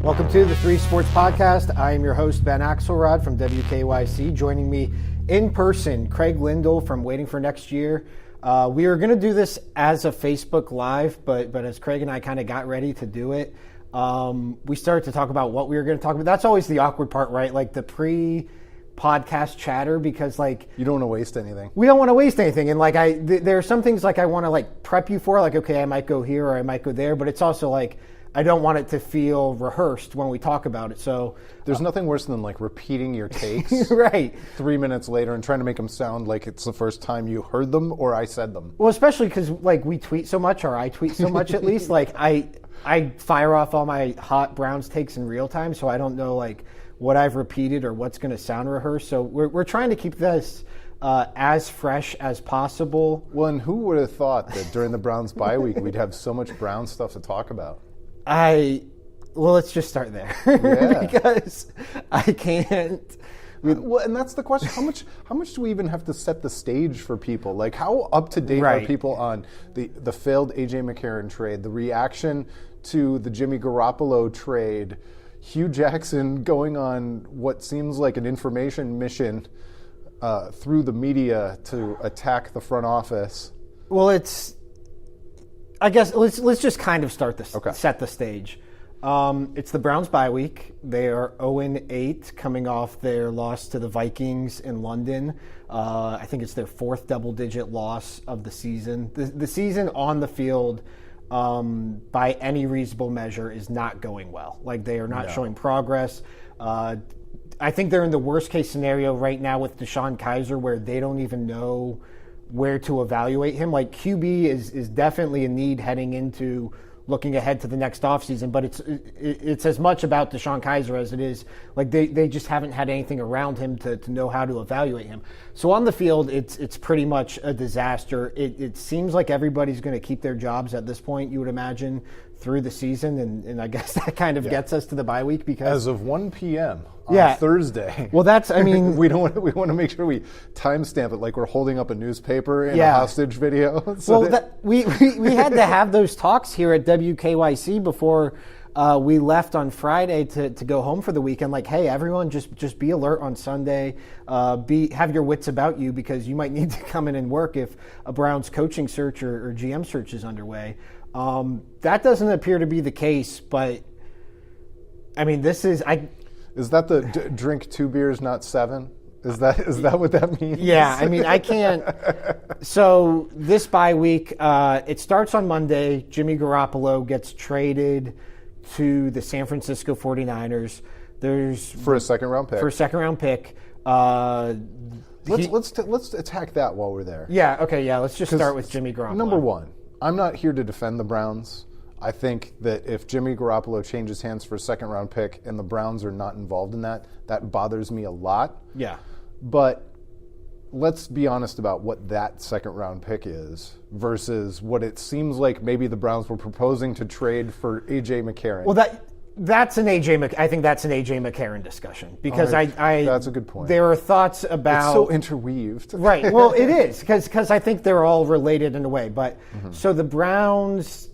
Welcome to the Three Sports Podcast. I am your host, Ben Axelrod from WKYC. Joining me in person, Craig Lyndall from Waiting for Next Year. We were going to do this as a Facebook Live, but as Craig and I kind of got ready to do it, we started to talk about what we were going to talk about. That's always the awkward part, right? Like the pre-podcast chatter, because like you don't want to waste anything. We don't want to waste anything, and like there are some things like I want to like prep you for, like okay, I might go here or I might go there, but it's also like I don't want it to feel rehearsed when we talk about it. So there's nothing worse than like repeating your takes right 3 minutes later and trying to make them sound like it's the first time you heard them or I said them. Well, especially because like we tweet so much, or I tweet so much at least. Like I fire off all my hot Browns takes in real time, so I don't know like what I've repeated or what's going to sound rehearsed. So we're trying to keep this as fresh as possible. Well, and who would have thought that during the Browns bye week we'd have so much Brown stuff to talk about? Well, let's just start there. Yeah. Because I can't. Well, and that's the question. How much do we even have to set the stage for people? Like, how up to date are people on the failed AJ McCarron trade, the reaction to the Jimmy Garappolo trade, Hugh Jackson going on what seems like an information mission through the media to attack the front office? Well, I guess let's just kind of start this, set the stage. It's the Browns bye week. They are 0-8 coming off their loss to the Vikings in London. I think it's their fourth double-digit loss of the season. The season on the field, by any reasonable measure, is not going well. Like they are not showing progress. I think they're in the worst-case scenario right now with DeShone Kizer, where they don't even know where to evaluate him. Like QB is definitely a need heading into looking ahead to the next offseason, but it's as much about DeShone Kizer as it is like they just haven't had anything around him to know how to evaluate him. So on the field, it's pretty much a disaster. It seems like everybody's going to keep their jobs at this point, you would imagine, through the season, and I guess that kind of gets us to the bye week because as of 1 p.m. on Thursday. Well, that's we want to make sure we timestamp it like we're holding up a newspaper in a hostage video. We had to have those talks here at WKYC before we left on Friday to go home for the weekend. Like, hey, everyone, just be alert on Sunday. Have your wits about you because you might need to come in and work if a Browns coaching search or GM search is underway. That doesn't appear to be the case, but I mean, Is that the drink 2 beers, not 7? Is that what that means? Yeah, I mean, I can't. So this bye week, it starts on Monday. Jimmy Garappolo gets traded to the San Francisco 49ers. For a second round pick. Let's attack that while we're there. Yeah. Okay. Yeah. Let's just start with Jimmy Garappolo. Number one, I'm not here to defend the Browns. I think that if Jimmy Garappolo changes hands for a second-round pick and the Browns are not involved in that bothers me a lot. Yeah. But let's be honest about what that second-round pick is versus what it seems like maybe the Browns were proposing to trade for A.J. McCarron. Well, that's an I think that's an A.J. McCarron discussion because that's a good point. There are thoughts about... It's so interweaved. Right. Well, it is because I think they're all related in a way. But so the Browns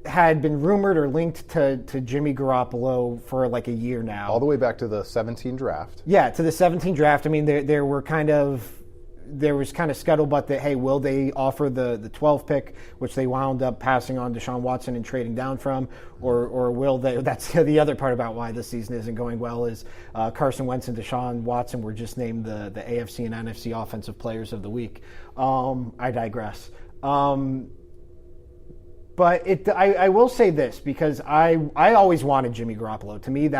had been rumored or linked to Jimmy Garappolo for like a year now. All the way back to the 17 draft. Yeah, to the 17 draft. I mean, there was kind of scuttlebutt that, hey, will they offer the 12 pick, which they wound up passing on Deshaun Watson and trading down from, or will they? That's the other part about why this season isn't going well is Carson Wentz and Deshaun Watson were just named the AFC and NFC Offensive Players of the Week. I digress. But I will say this because I always wanted Jimmy Garappolo. To me,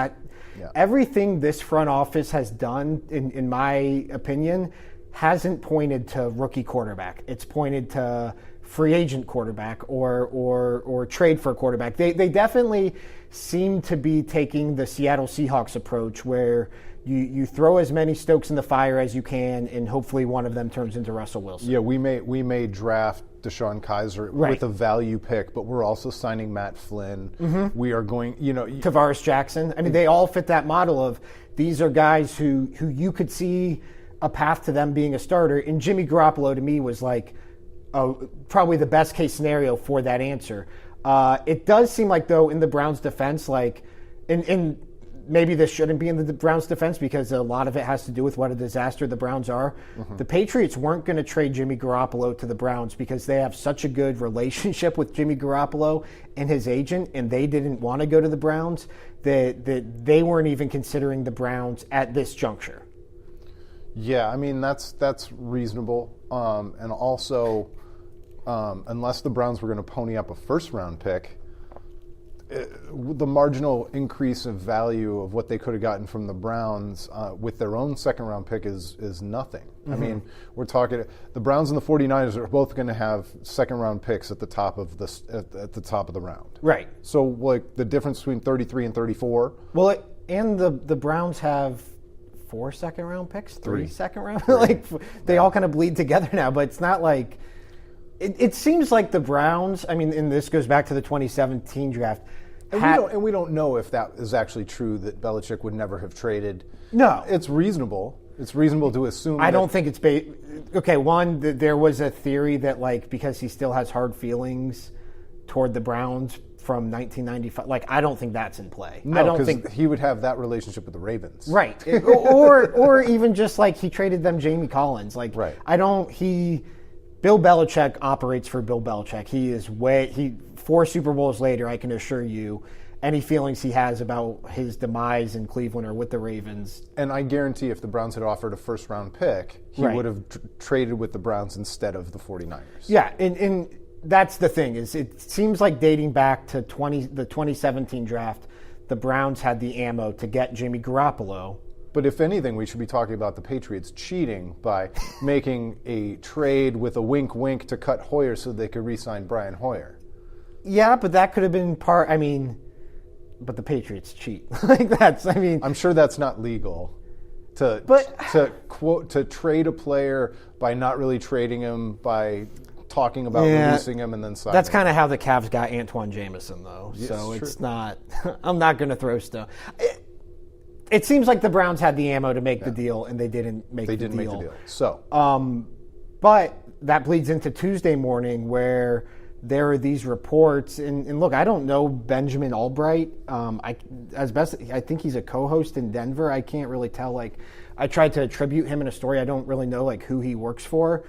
everything this front office has done, in my opinion, hasn't pointed to rookie quarterback. It's pointed to free agent quarterback or trade for a quarterback. They definitely seem to be taking the Seattle Seahawks approach where you throw as many stokes in the fire as you can, and hopefully one of them turns into Russell Wilson. Yeah, we may draft DeShone Kizer with a value pick, but we're also signing Matt Flynn. Mm-hmm. We are going, Tavares Jackson. I mean, they all fit that model of these are guys who you could see a path to them being a starter. And Jimmy Garappolo to me was like, probably the best case scenario for that answer. It does seem like, though, in the Browns' defense, like, and maybe this shouldn't be in the Browns' defense because a lot of it has to do with what a disaster the Browns are. The Patriots weren't going to trade Jimmy Garappolo to the Browns because they have such a good relationship with Jimmy Garappolo and his agent, and they didn't want to go to the Browns, that they weren't even considering the Browns at this juncture. Yeah, I mean, that's reasonable. And also, unless the Browns were going to pony up a first-round pick, the marginal increase of value of what they could have gotten from the Browns with their own second-round pick is nothing. I mean, we're talking the Browns and the 49ers are both going to have second-round picks at the top of the round. Right. So, like, the difference between 33 and 34. Well, and the Browns have 4 second-round picks, 3 second-round. Like, they all kind of bleed together now, but it's not like. It seems like the Browns, I mean, and this goes back to the 2017 draft. And we don't know if that is actually true, that Belichick would never have traded. No. It's reasonable. It's reasonable to assume. I don't think it's okay, one, there was a theory that, like, because he still has hard feelings toward the Browns from 1995, like, I don't think that's in play. No, I don't think think he would have that relationship with the Ravens. Right. or even just, like, he traded them Jamie Collins. Like, right. Bill Belichick operates for Bill Belichick. He 4 Super Bowls later, I can assure you, any feelings he has about his demise in Cleveland or with the Ravens. And I guarantee if the Browns had offered a first-round pick, he would have traded with the Browns instead of the 49ers. Yeah, and that's the thing, is it seems like dating back to the 2017 draft, the Browns had the ammo to get Jimmy Garappolo. But if anything, we should be talking about the Patriots cheating by making a trade with a wink-wink to cut Hoyer so they could re-sign Brian Hoyer. Yeah, but that could have been but the Patriots cheat. I'm sure that's not legal to trade a player by not really trading him, by talking about releasing him and then signing. That's kind of how the Cavs got Antoine Jameson, though. Yes, so it's not. I'm not going to throw stuff. It seems like the Browns had the ammo to make the deal, and they didn't make the deal. So, but that bleeds into Tuesday morning, where there are these reports. And look, I don't know Benjamin Albright. I think he's a co-host in Denver. I can't really tell. Like, I tried to attribute him in a story. I don't really know like who he works for.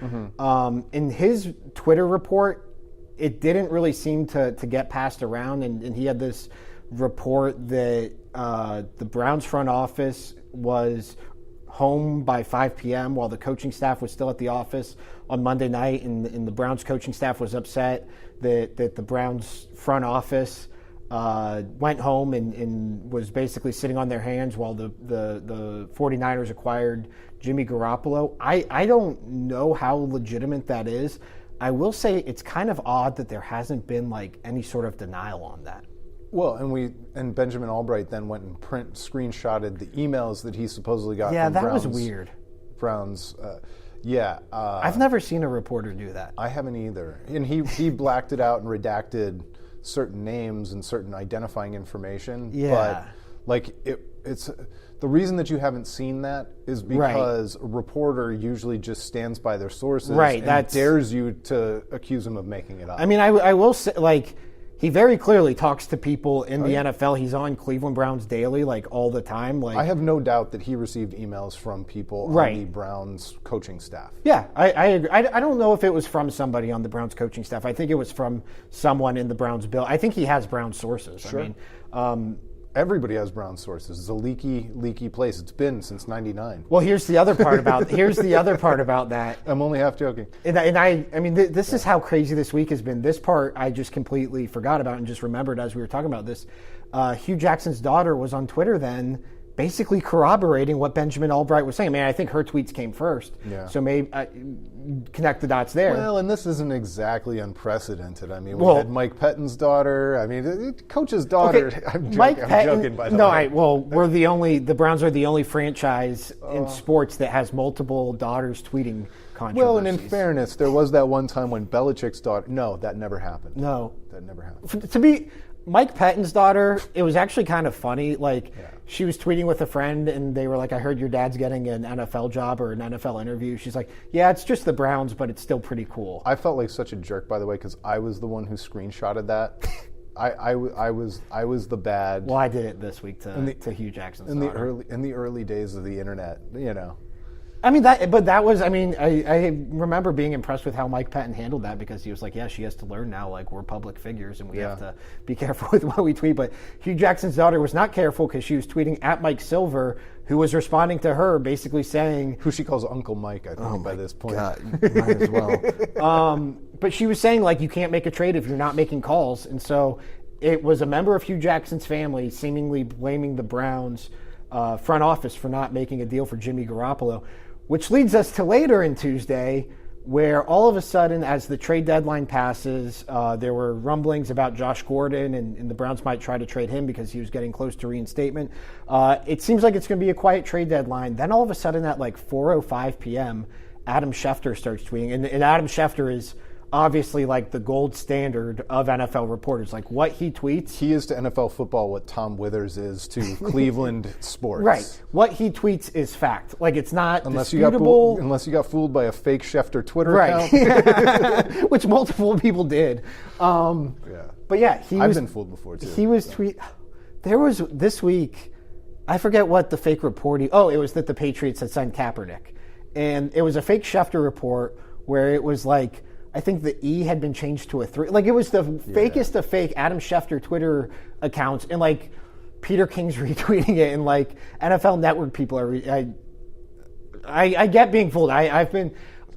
In his Twitter report, it didn't really seem to get passed around, and he had this report that the Browns front office was home by 5 p.m. while the coaching staff was still at the office on Monday night, and the Browns coaching staff was upset that the Browns front office went home and was basically sitting on their hands while the 49ers acquired Jimmy Garappolo. I don't know how legitimate that is. I will say it's kind of odd that there hasn't been like any sort of denial on that. Well, and Benjamin Albright then went and screenshotted the emails that he supposedly got. Yeah, from that Browns, was weird. Browns, I've never seen a reporter do that. I haven't either. And he blacked it out and redacted certain names and certain identifying information. Yeah. But like it's the reason that you haven't seen that is because a reporter usually just stands by their sources and dares you to accuse him of making it up. I mean, I will say, like, he very clearly talks to people in the NFL. He's on Cleveland Browns Daily, like, all the time. Like, I have no doubt that he received emails from people on the Browns coaching staff. Yeah, I agree. I don't know if it was from somebody on the Browns coaching staff. I think it was from someone in the Browns bill. I think he has Browns sources. Sure. I mean, everybody has Browns sources. It's a leaky place. It's been since '99. Well, here's the other part about that. I'm only half joking. And I mean, this is how crazy this week has been. This part I just completely forgot about and just remembered as we were talking about this. Hugh Jackson's daughter was on Twitter then, basically corroborating what Benjamin Albright was saying. I mean, I think her tweets came first. Yeah. So maybe connect the dots there. Well, and this isn't exactly unprecedented. I mean, we had Mike Pettin's daughter. I mean, coach's daughter. Okay, I'm Mike joking, by the way. The Browns are the only franchise in sports that has multiple daughters tweeting controversies. Well, and in fairness, there was that one time when Belichick's daughter. No, that never happened. No, that never happened. Mike Pettine's daughter, it was actually kind of funny. Like, she was tweeting with a friend, and they were like, I heard your dad's getting an NFL job or an NFL interview. She's like, yeah, it's just the Browns, but it's still pretty cool. I felt like such a jerk, by the way, because I was the one who screenshotted that. I was the bad. Well, I did it this week to Hugh Jackson's daughter. In the early days of the internet, you know. I mean, I remember being impressed with how Mike Pettin handled that, because he was like, yeah, she has to learn now, like, we're public figures and we have to be careful with what we tweet. But Hugh Jackson's daughter was not careful, because she was tweeting at Mike Silver, who was responding to her, basically saying... Who she calls Uncle Mike, I think, by this point. God, might as well. But she was saying, like, you can't make a trade if you're not making calls. And so it was a member of Hugh Jackson's family seemingly blaming the Browns front office for not making a deal for Jimmy Garappolo. Which leads us to later in Tuesday, where all of a sudden, as the trade deadline passes, there were rumblings about Josh Gordon, and the Browns might try to trade him because he was getting close to reinstatement. It seems like it's going to be a quiet trade deadline. Then all of a sudden, at like 4:05 p.m., Adam Schefter starts tweeting. And Adam Schefter is obviously like the gold standard of NFL reporters. Like, what he tweets... He is to NFL football what Tom Withers is to Cleveland sports. Right. What he tweets is fact. Like, it's not unless disputable. Unless you got fooled by a fake Schefter Twitter account. Which multiple people did. But yeah, I've been fooled before, too. He was There was, this week, I forget what the fake reporting... Oh, it was that the Patriots had signed Kaepernick. And it was a fake Schefter report where it was like... I think the E had been changed to a 3. Like, it was the fakest of fake Adam Schefter Twitter accounts, and like Peter King's retweeting it, and like NFL Network people are. I get being fooled. I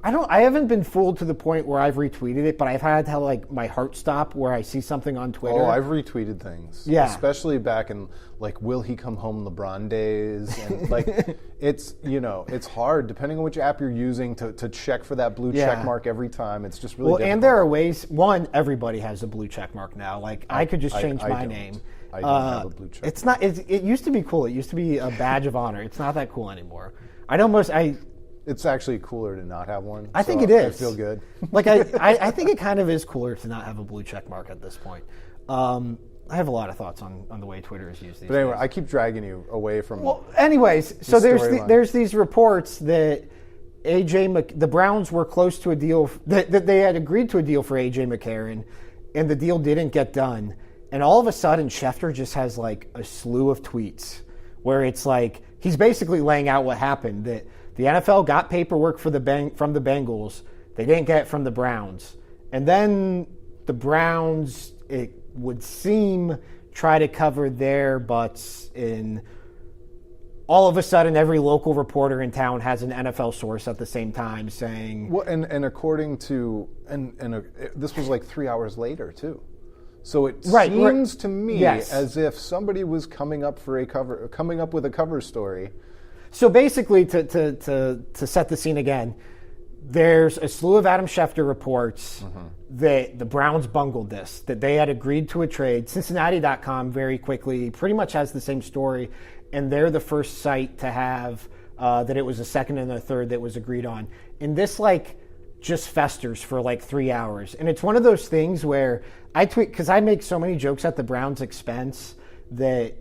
haven't been fooled to the point where I've retweeted it, but I've had to like my heart stop where I see something on Twitter. Oh, I've retweeted things. Yeah. Especially back in like Will He Come Home LeBron days. And like it's hard depending on which app you're using to check for that blue check mark every time. It's just really difficult. And there are ways, everybody has a blue check mark now. Like I could just change my name. I don't have a blue check mark. It's not it used to be cool. It used to be a badge of honor. It's not that cool anymore. It's actually cooler to not have one. I think it is. I feel good. Like I think it kind of is cooler to not have a blue check mark at this point. I have a lot of thoughts on the way Twitter is used these days. But anyway, I keep dragging you away from. Well, anyways, so there's these reports that the Browns were close to a deal that they had agreed to a deal for A.J. McCarron, and the deal didn't get done. And all of a sudden, Schefter just has like a slew of tweets where it's like he's basically laying out what happened, that the NFL got paperwork from the Bengals. They didn't get it from the Browns. And then the Browns, it would seem, try to cover their butts in... All of a sudden, every local reporter in town has an NFL source at the same time saying... Well, and according to... this was like 3 hours later, too. So it seems to me as if somebody was coming up with a cover story. So basically, to set the scene again, there's a slew of Adam Schefter reports that the Browns bungled this, that they had agreed to a trade. Cincinnati.com very quickly pretty much has the same story, and they're the first site to have that it was a second and a third that was agreed on. And this just festers for 3 hours. And it's one of those things where I tweet, because I make so many jokes at the Browns' expense that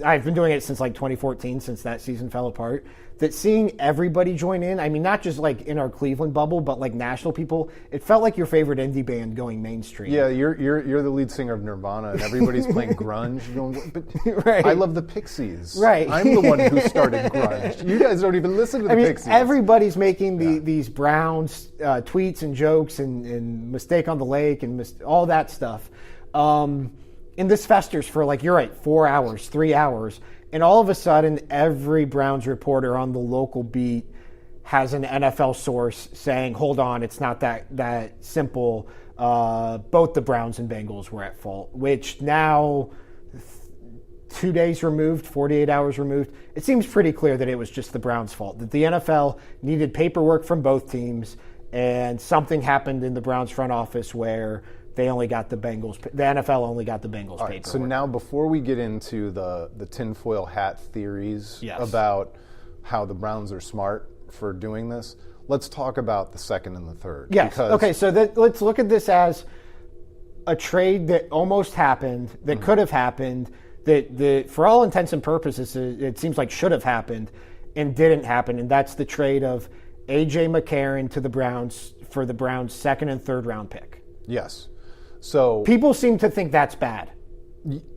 I've been doing it since 2014, since that season fell apart, that seeing everybody join in, I mean, not just in our Cleveland bubble, but national people, it felt like your favorite indie band going mainstream. Yeah, you're the lead singer of Nirvana, and everybody's playing grunge. But right. I love the Pixies. Right. I'm the one who started grunge. You guys don't even listen to the Pixies. Everybody's making these Browns tweets and jokes and mistake on the lake and all that stuff. And this festers for, you're right, 4 hours, 3 hours. And all of a sudden, every Browns reporter on the local beat has an NFL source saying, hold on, it's not that simple. Both the Browns and Bengals were at fault, which now, 2 days removed, 48 hours removed, it seems pretty clear that it was just the Browns' fault, that the NFL needed paperwork from both teams, and something happened in the Browns front office where they only got the Bengals. The NFL only got the Bengals paperwork. So now, before we get into the tinfoil hat theories about how the Browns are smart for doing this, let's talk about the second and the third. Yes. Okay. So let's look at this as a trade that almost happened, that could have happened, that for all intents and purposes, it seems like should have happened and didn't happen. And that's the trade of A.J. McCarron to the Browns for the Browns' second and third round pick. Yes. So people seem to think that's bad.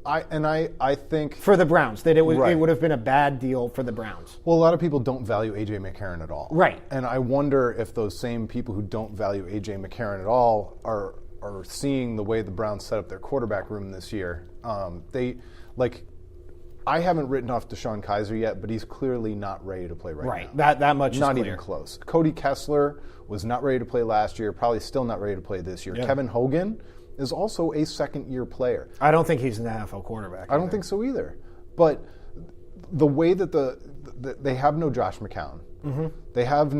I think for the Browns that it would have been a bad deal for the Browns. Well, a lot of people don't value A.J. McCarron at all. Right. And I wonder if those same people who don't value A.J. McCarron at all are seeing the way the Browns set up their quarterback room this year. I haven't written off Deshaun Kaiser yet, but he's clearly not ready to play right now. That much is not clear. Even close. Cody Kessler was not ready to play last year, probably still not ready to play this year. Yeah. Kevin Hogan is also a second-year player. I don't think he's an NFL quarterback. I don't think so either. But the way that they have no Josh McCown. Mm-hmm. They have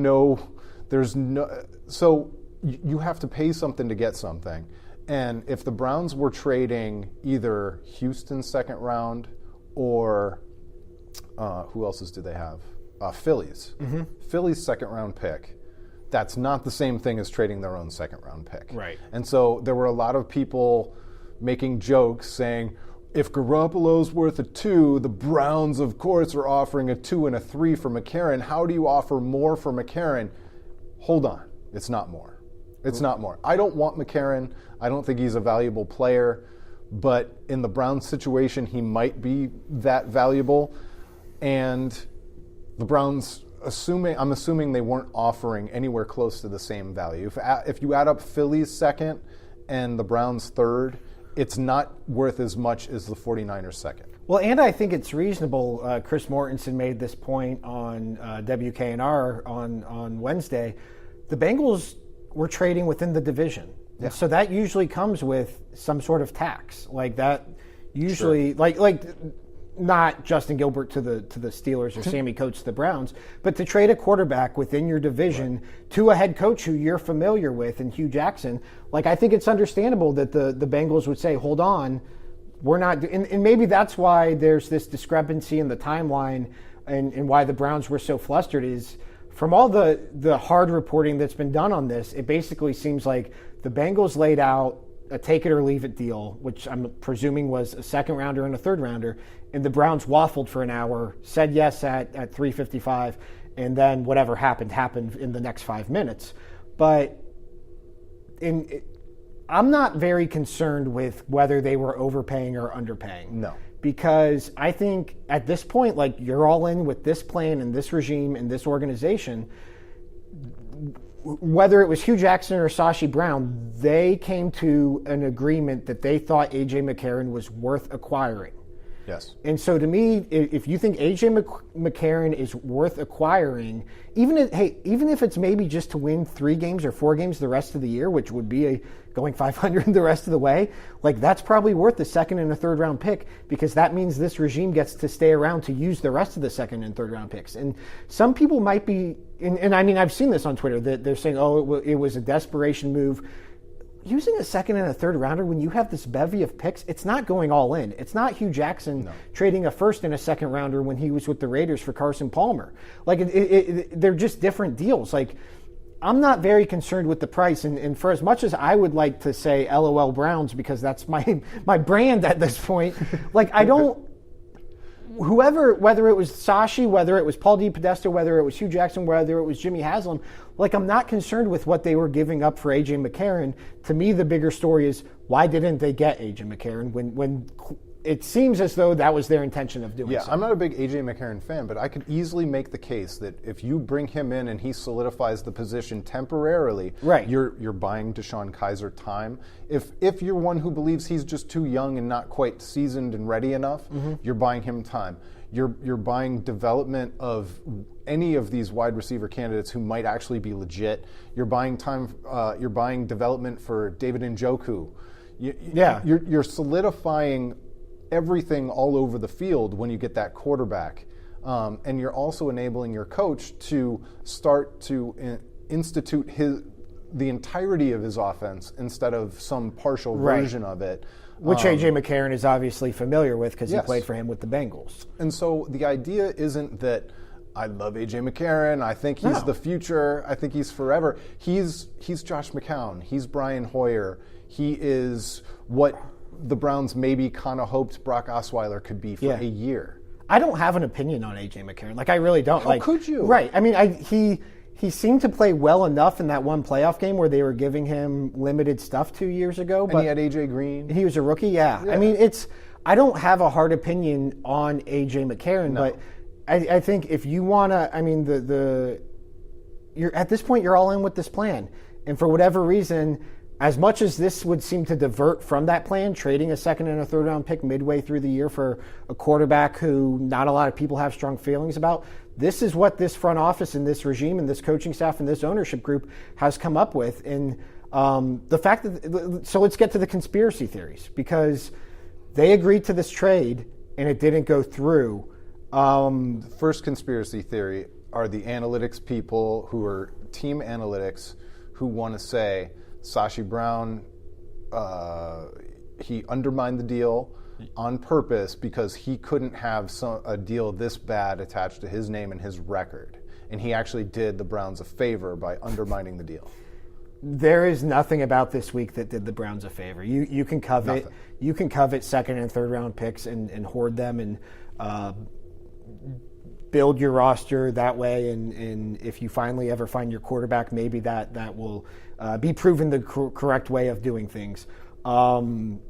so you have to pay something to get something. And if the Browns were trading either Houston's second round or who else's do they have? Phillies. Mm-hmm. Phillies' second round pick. That's not the same thing as trading their own second round pick. Right. And so there were a lot of people making jokes saying, if Garoppolo's worth a 2, the Browns, of course, are offering a 2 and a 3 for McCarron. How do you offer more for McCarron? Hold on. It's not more. It's not more. I don't want McCarron. I don't think he's a valuable player. But in the Browns situation, he might be that valuable. And the Browns, I'm assuming they weren't offering anywhere close to the same value. If you add up Philly's second and the Browns' third, it's not worth as much as the 49ers' second. Well, and I think it's reasonable. Chris Mortensen made this point on WKNR on Wednesday. The Bengals were trading within the division. Yeah. So that usually comes with some sort of tax. Like that usually, sure. like not Justin Gilbert to the Steelers or Sammy Coates to the Browns, but to trade a quarterback within your division to a head coach who you're familiar with in Hugh Jackson, like I think it's understandable that the Bengals would say, hold on, we're not, and maybe that's why there's this discrepancy in the timeline and why the Browns were so flustered is from all the hard reporting that's been done on this, it basically seems like the Bengals laid out a take-it-or-leave-it deal, which I'm presuming was a second-rounder and a third-rounder, and the Browns waffled for an hour, said yes at 3:55, and then whatever happened in the next 5 minutes. But I'm not very concerned with whether they were overpaying or underpaying. No. Because I think at this point, like you're all in with this plan and this regime and this organization, whether it was Hugh Jackson or Sashi Brown, they came to an agreement that they thought A.J. McCarron was worth acquiring. Yes. And so to me, if you think A.J. McCarron is worth acquiring, even if it's maybe just to win 3 games or 4 games the rest of the year, which would be going 500 the rest of the way, like that's probably worth the second and a third round pick because that means this regime gets to stay around to use the rest of the second and third round picks. And some people might be, and I mean, I've seen this on Twitter, that they're saying, it was a desperation move. Using a second and a third rounder when you have this bevy of picks, it's not going all in. It's not Hugh Jackson trading a first and a second rounder when he was with the Raiders for Carson Palmer. Like they're just different deals. Like I'm not very concerned with the price, and for as much as I would like to say LOL Browns because that's my brand at this point, like I don't. Whether it was Sashi, whether it was Paul DePodesta, whether it was Hugh Jackson, whether it was Jimmy Haslam, like I'm not concerned with what they were giving up for A.J. McCarron. To me, the bigger story is why didn't they get A.J. McCarron when it seems as though that was their intention of doing so. Yeah, I'm not a big A.J. McCarron fan, but I could easily make the case that if you bring him in and he solidifies the position temporarily, right. you're buying Deshaun Kaiser time. If you're one who believes he's just too young and not quite seasoned and ready enough, you're buying him time. You're buying development of any of these wide receiver candidates who might actually be legit. You're buying time. You're buying development for David Njoku. You're solidifying everything all over the field when you get that quarterback. And you're also enabling your coach to start to institute the entirety of his offense instead of some partial version of it. Which A.J. McCarron is obviously familiar with because he played for him with the Bengals. And so the idea isn't that I love AJ McCarron. I think he's the future. I think he's forever. He's Josh McCown. He's Brian Hoyer. He is what the Browns maybe kind of hoped Brock Osweiler could be for a year. I don't have an opinion on AJ McCarron. Like, I really don't. How could you? Right. I mean, he seemed to play well enough in that one playoff game where they were giving him limited stuff 2 years ago. But he had AJ Green. He was a rookie, yeah. I mean, I don't have a hard opinion on AJ McCarron, but I think if you want to, I mean, you're at this point, you're all in with this plan. And for whatever reason, as much as this would seem to divert from that plan, trading a second and a third round pick midway through the year for a quarterback who not a lot of people have strong feelings about, this is what this front office and this regime and this coaching staff and this ownership group has come up with. And the fact that, so let's get to the conspiracy theories, because they agreed to this trade and it didn't go through. The first conspiracy theory are the analytics people who are team analytics who want to say Sashi Brown, he undermined the deal on purpose because he couldn't have a deal this bad attached to his name and his record. And he actually did the Browns a favor by undermining the deal. There is nothing about this week that did the Browns a favor. You can covet Nothing. You can covet second and third round picks and hoard them and build your roster that way. And if you finally ever find your quarterback, maybe that will be proven the correct way of doing things. Nothing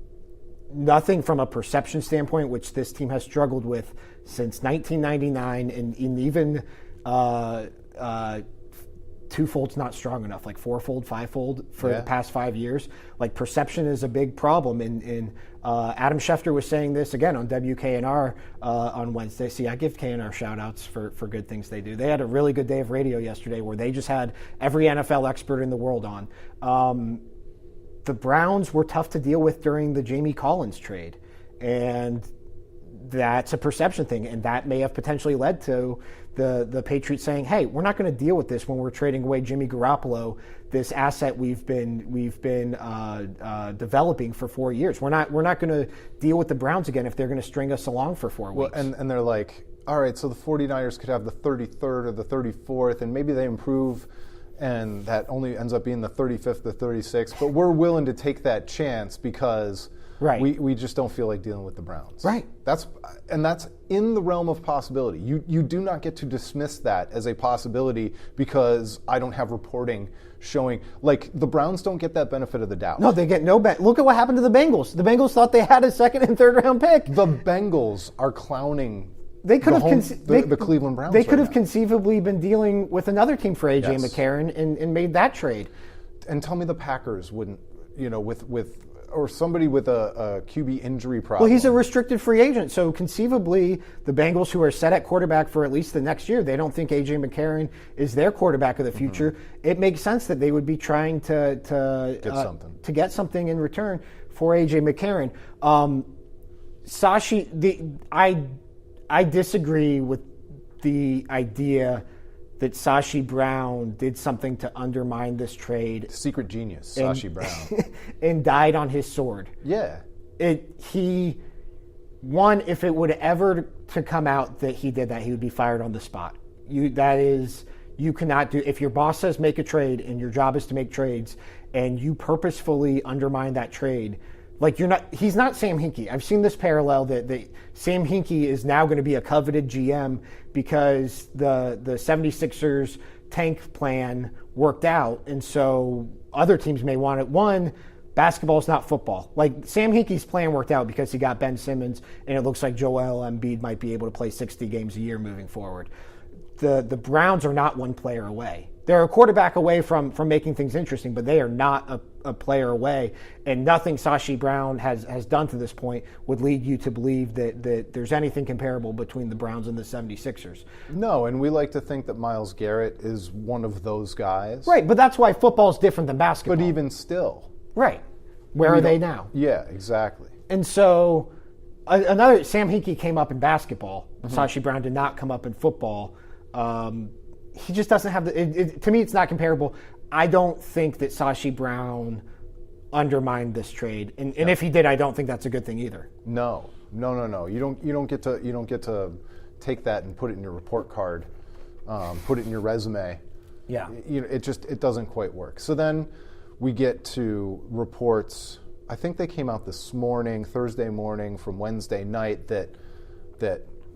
from a perception standpoint, which this team has struggled with since 1999, and even twofold's not strong enough, like fourfold, fivefold for the past 5 years. Like, perception is a big problem. And Adam Schefter was saying this again on WKNR on Wednesday. See, I give KNR shout outs for good things they do. They had a really good day of radio yesterday where they just had every NFL expert in the world on. The Browns were tough to deal with during the Jamie Collins trade. And that's a perception thing, and that may have potentially led to the Patriots saying, "Hey, we're not going to deal with this when we're trading away Jimmy Garappolo, this asset we've been developing for 4 years. We're not going to deal with the Browns again if they're going to string us along for 4 weeks." Well, and they're like, all right, so the 49ers could have the 33rd or the 34th, and maybe they improve, and that only ends up being the 35th, the 36th. But we're willing to take that chance because we just don't feel like dealing with the Browns. Right. That's in the realm of possibility. You do not get to dismiss that as a possibility because I don't have reporting showing. Like, the Browns don't get that benefit of the doubt. No, they get no bet. Look at what happened to the Bengals. The Bengals thought they had a second and third round pick. The Bengals are clowning. They could the Cleveland Browns. They could have conceivably been dealing with another team for AJ McCarron and made that trade. And tell me the Packers wouldn't, with or somebody with a QB injury problem. Well, he's a restricted free agent, so conceivably the Bengals, who are set at quarterback for at least the next year, they don't think A.J. McCarron is their quarterback of the future. Mm-hmm. It makes sense that they would be trying to get something in return for A.J. McCarron. Sashi, I disagree with the idea that Sashi Brown did something to undermine this trade. Secret genius, Sashi Brown. And died on his sword. Yeah. If it would ever to come out that he did that, he would be fired on the spot. You cannot do, if your boss says make a trade and your job is to make trades and you purposefully undermine that trade, like he's not Sam Hinkie. I've seen this parallel that Sam Hinkie is now going to be a coveted GM because the 76ers tank plan worked out. And so other teams may want it. One, basketball is not football. Like, Sam Hinkie's plan worked out because he got Ben Simmons, and it looks like Joel Embiid might be able to play 60 games a year moving forward. The Browns are not one player away. They're a quarterback away from making things interesting, but they are not a player away. And nothing Sashi Brown has done to this point would lead you to believe that there's anything comparable between the Browns and the 76ers. No, and we like to think that Myles Garrett is one of those guys. Right, but that's why football is different than basketball. But even still. Right. Where are they now? Yeah, exactly. And so another, Sam Hinkie came up in basketball. Mm-hmm. Sashi Brown did not come up in football. He just doesn't have to me, it's not comparable. I don't think that Sashi Brown undermined this trade, and if he did, I don't think that's a good thing either. No. You don't get to take that and put it in your report card put it in your resume. Yeah. It doesn't quite work. So then we get to reports. I think they came out this morning, Thursday morning, from Wednesday night that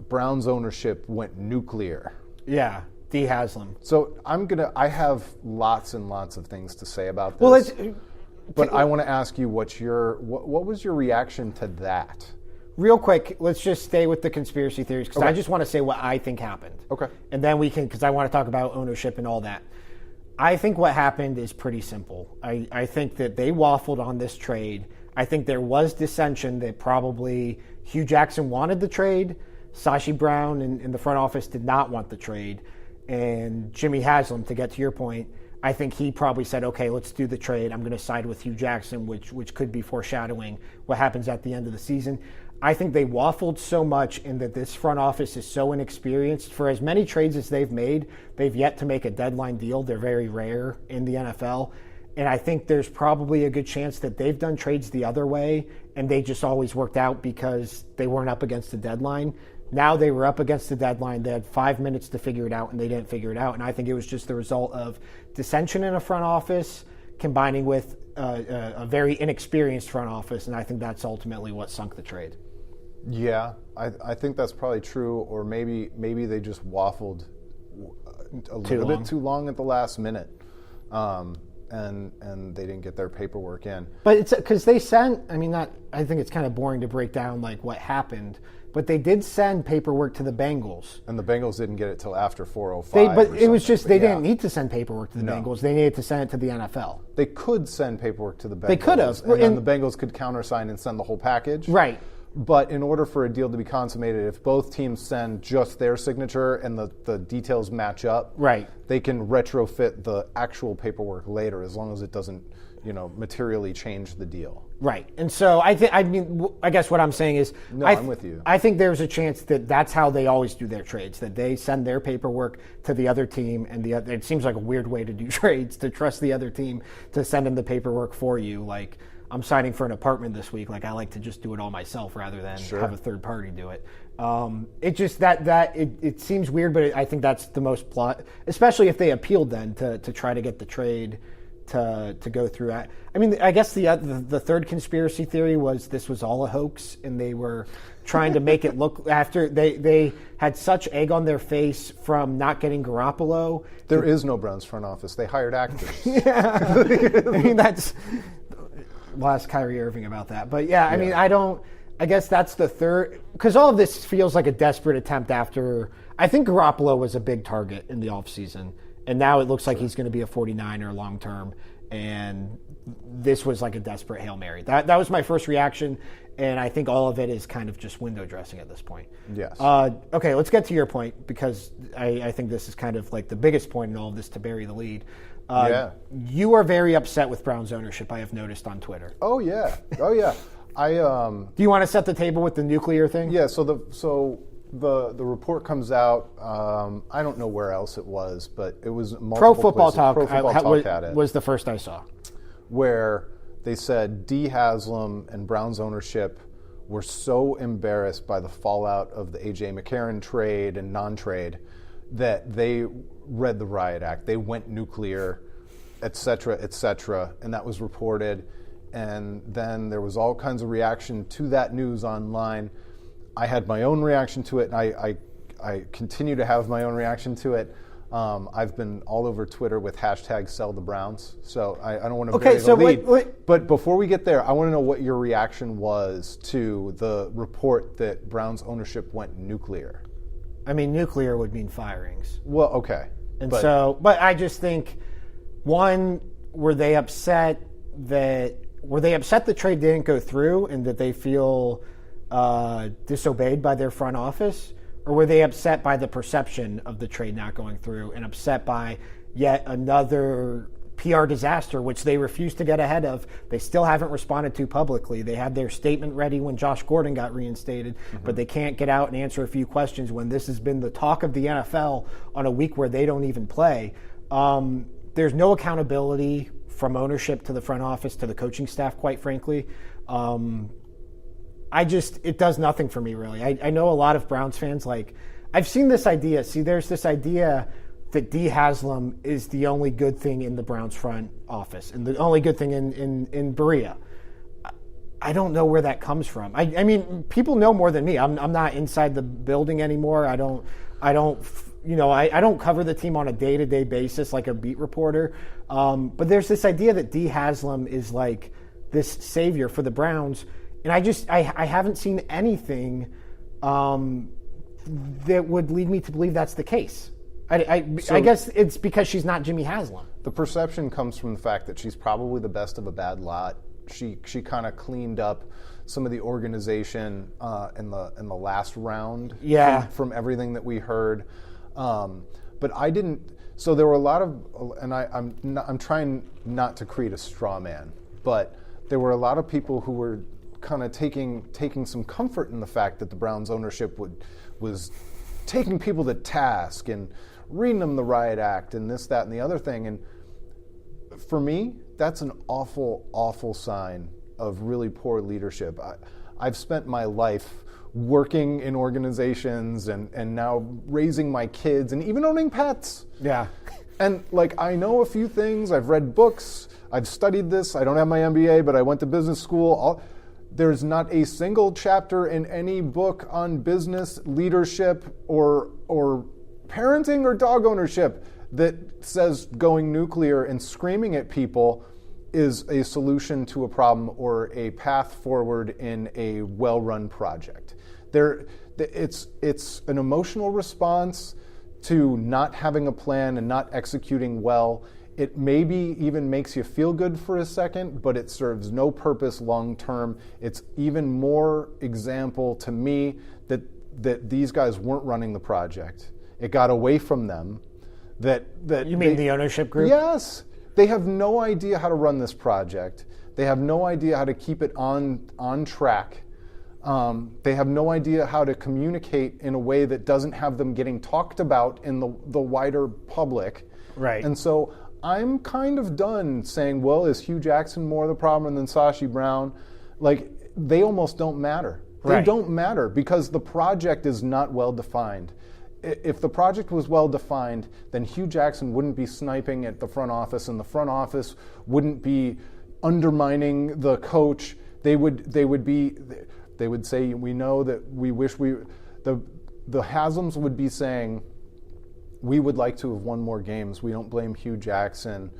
Browns ownership went nuclear. Yeah, D. Haslam. So I have lots and lots of things to say about this. But I want to ask you what was your reaction to that? Real quick, let's just stay with the conspiracy theories because I just want to say what I think happened. Okay. And then we can, because I want to talk about ownership and all that. I think what happened is pretty simple. I think that they waffled on this trade. I think there was dissension that probably Hugh Jackson wanted the trade. Sashi Brown in the front office did not want the trade. And Jimmy Haslam, to get to your point, I think he probably said, okay, let's do the trade. I'm going to side with Hugh Jackson, which could be foreshadowing what happens at the end of the season. I think they waffled so much in that this front office is so inexperienced. For as many trades as they've made, they've yet to make a deadline deal. They're very rare in the NFL. And I think there's probably a good chance that they've done trades the other way, and they just always worked out because they weren't up against the deadline. Now they were up against the deadline. They had 5 minutes to figure it out, and they didn't figure it out. And I think it was just the result of dissension in a front office combining with a very inexperienced front office, and I think that's ultimately what sunk the trade. Yeah, I think that's probably true, or maybe they just waffled a little bit too long at the last minute, and they didn't get their paperwork in. But it's because they sent. I mean, I think it's kind of boring to break down like what happened, but they did send paperwork to the Bengals, and the Bengals didn't get it till after 4:05. But it was just they didn't need to send paperwork to the Bengals. They needed to send it to the NFL. They could send paperwork to the Bengals. They could have, and then the Bengals could countersign and send the whole package. Right. But in order for a deal to be consummated, if both teams send just their signature and the details match up, right, they can retrofit the actual paperwork later as long as it doesn't, materially change the deal. Right. And so I guess what I'm saying is, I'm with you. I think there's a chance that that's how they always do their trades, that they send their paperwork to the other team, and it seems like a weird way to do trades, to trust the other team to send them the paperwork for you. Like, I'm signing for an apartment this week. Like, I like to just do it all myself rather than have a third party do it. It just it seems weird, but I think that's the most plot, especially if they appealed then to try to get the trade to go through. I mean, I guess the third conspiracy theory was this was all a hoax, and they were trying to make it look after they had such egg on their face from not getting Garappolo. There is no Browns front office. They hired actors. Yeah, I mean that's. We'll ask Kyrie Irving about that. But yeah, I mean, I guess that's the third, because all of this feels like a desperate attempt after, I think Garoppolo was a big target in the offseason, and now it looks like he's going to be a 49er long term, and this was like a desperate Hail Mary. That was my first reaction, and I think all of it is kind of just window dressing at this point. Yes. Okay, let's get to your point, because I think this is kind of like the biggest point in all of this to bury the lead. You are very upset with Browns ownership, I have noticed on Twitter. Oh yeah. Do you want to set the table with the nuclear thing? Yeah. So the report comes out. I don't know where else it was, but it was multiple Pro Football places. Talk. Pro Football Talk had it. Was the first I saw, where they said D. Haslam and Browns ownership were so embarrassed by the fallout of the AJ McCarron trade and non-trade that they read the riot act. They went nuclear, et cetera, and that was reported. And then there was all kinds of reaction to that news online. I had my own reaction to it, and I continue to have my own reaction to it. I've been all over Twitter with hashtag sell the Browns, so I don't want to bury the lead. Wait. But before we get there, I want to know what your reaction was to the report that Browns ownership went nuclear. I mean, nuclear would mean firings. Well, okay. But I just think, one, were they upset the trade didn't go through and that they feel disobeyed by their front office? Or were they upset by the perception of the trade not going through and upset by yet another PR disaster, which they refused to get ahead of? They still haven't responded to publicly. They had their statement ready when Josh Gordon got reinstated, but they can't get out and answer a few questions when this has been the talk of the NFL on a week where they don't even play. There's no accountability from ownership to the front office to the coaching staff, quite frankly. It does nothing for me, really. I know a lot of Browns fans, like, I've seen this idea. See, there's this idea that D. Haslam is the only good thing in the Browns front office and the only good thing in Berea. I don't know where that comes from. I mean, people know more than me. I'm not inside the building anymore. I don't cover the team on a day-to-day basis like a beat reporter. But there's this idea that D. Haslam is like this savior for the Browns, and I haven't seen anything that would lead me to believe that's the case. I guess it's because she's not Jimmy Haslam. The perception comes from the fact that she's probably the best of a bad lot. She kind of cleaned up some of the organization in the last round. Yeah. From everything that we heard, but I didn't. So there were a lot of, and I'm trying not to create a straw man, but there were a lot of people who were kind of taking some comfort in the fact that the Browns ownership was taking people to task and reading them the riot act and this, that, and the other thing. And for me, that's an awful, awful sign of really poor leadership. I've spent my life working in organizations and now raising my kids and even owning pets. Yeah. And like, I know a few things. I've read books. I've studied this. I don't have my MBA, but I went to business school. There's not a single chapter in any book on business, leadership, or parenting or dog ownership that says going nuclear and screaming at people is a solution to a problem or a path forward in a well-run project. It's an emotional response to not having a plan and not executing well. It maybe even makes you feel good for a second, but it serves no purpose long term. It's even more example to me that these guys weren't running the project. It got away from them. You mean the ownership group? Yes. They have no idea how to run this project. They have no idea how to keep it on track. They have no idea how to communicate in a way that doesn't have them getting talked about in the wider public. Right. And so I'm kind of done saying, well, is Hugh Jackson more the problem than Sashi Brown? Like, they almost don't matter. They Right. don't matter because the project is not well defined. If the project was well defined, then Hugh Jackson wouldn't be sniping at the front office, and the front office wouldn't be undermining the coach. They would say, we know that we wish the Haslams would be saying, we would like to have won more games. We don't blame Hugh Jackson.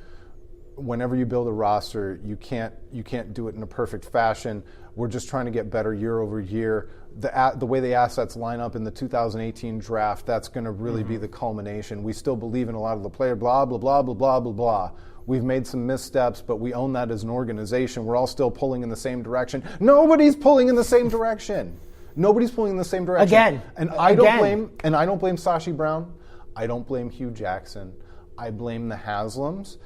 Whenever you build a roster, you can't do it in a perfect fashion. We're just trying to get better year over year. The way the assets line up in the 2018 draft, that's going to really be the culmination. We still believe in a lot of the player, blah, blah, blah, blah, blah, blah, blah. We've made some missteps, but we own that as an organization. We're all still pulling in the same direction. Nobody's pulling in the same direction. Nobody's pulling in the same direction. Again. And I don't blame Sashi Brown. I don't blame Hugh Jackson. I blame the Haslams.